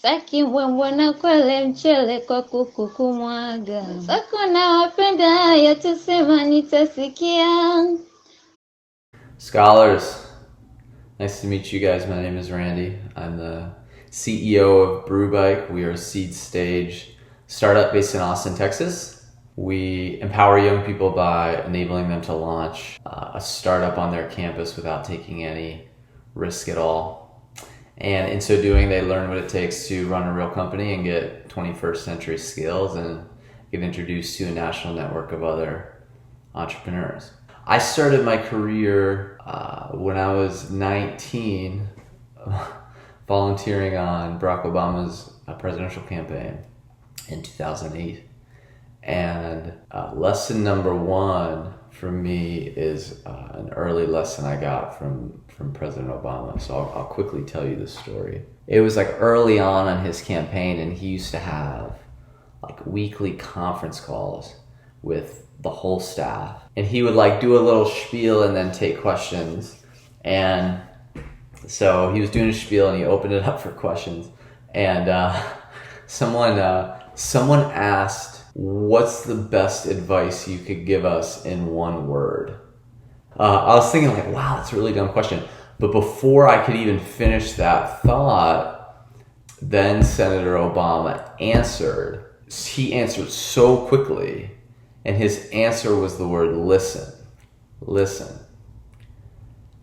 Saki mbwembwe na kwele mchele kwa kuku kumwaga. Sako na wapenda yatusema nitasikia. Scholars, nice to meet you guys. My name is Randy. I'm the CEO of BrewBike. We are a seed stage startup based in Austin, Texas. We empower young people by enabling them to launch a startup on their campus without taking any risk at all. And in so doing, they learn what it takes to run a real company and get 21st century skills and get introduced to a national network of other entrepreneurs. I started my career when I was 19, volunteering on Barack Obama's presidential campaign in 2008. And lesson number one for me is an early lesson I got from President Obama. So I'll quickly tell you the story. It was like early on his campaign, and he used to have like weekly conference calls with the whole staff. And he would like do a little spiel and then take questions. And so he was doing a spiel and he opened it up for questions. And someone asked, "What's the best advice you could give us in one word?" I was thinking like, wow, that's a really dumb question. But before I could even finish that thought, then Senator Obama answered. He answered so quickly, and his answer was the word listen. Listen.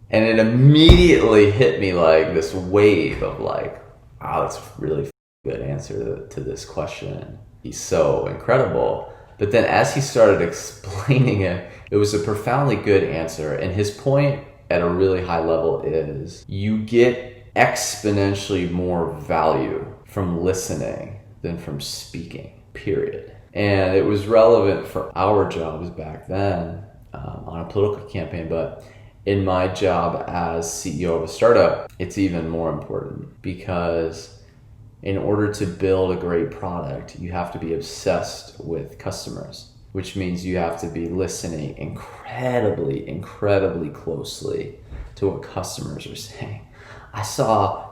And it immediately hit me like this wave of like, wow, that's a really good answer to this question. He's so incredible. But then as he started explaining it, it was a profoundly good answer. And his point at a really high level is you get exponentially more value from listening than from speaking, period. And it was relevant for our jobs back then on a political campaign, but in my job as CEO of a startup, it's even more important because in order to build a great product, you have to be obsessed with customers, which means you have to be listening incredibly closely to what customers are saying. I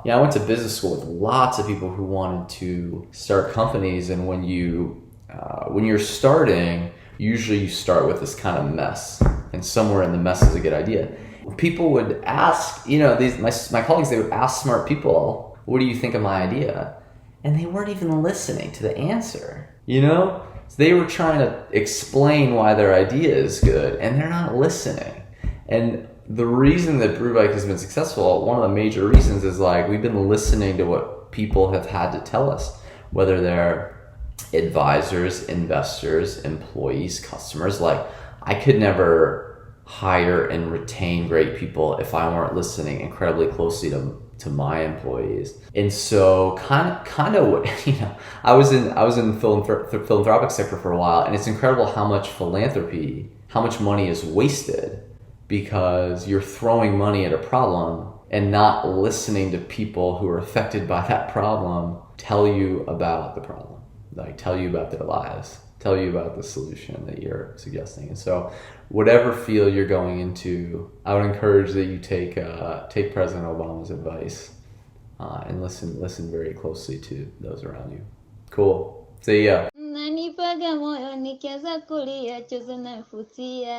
went to business school with lots of people who wanted to start companies, and when you're starting, usually you start with this kind of mess, and somewhere in the mess is a good idea. People would ask, my colleagues, they would ask smart people, "What do you think of my idea?" And they weren't even listening to the answer, So they were trying to explain why their idea is good, and they're not listening. And the reason that BrewBike has been successful, one of the major reasons is like we've been listening to what people have had to tell us, whether they're advisors, investors, employees, customers. Like I could never hire and retain great people if I weren't listening incredibly closely to my employees. And so kind of I was in the philanthropic sector for a while, and it's incredible how much money is wasted because you're throwing money at a problem and not listening to people who are affected by that problem tell you about the problem, like tell you about their lives, tell you about the solution that you're suggesting. And so whatever field you're going into, I would encourage that you take President Obama's advice and listen very closely to those around you. Cool. See ya. Nanipaga moyo nikianza kulia chozi nafutia.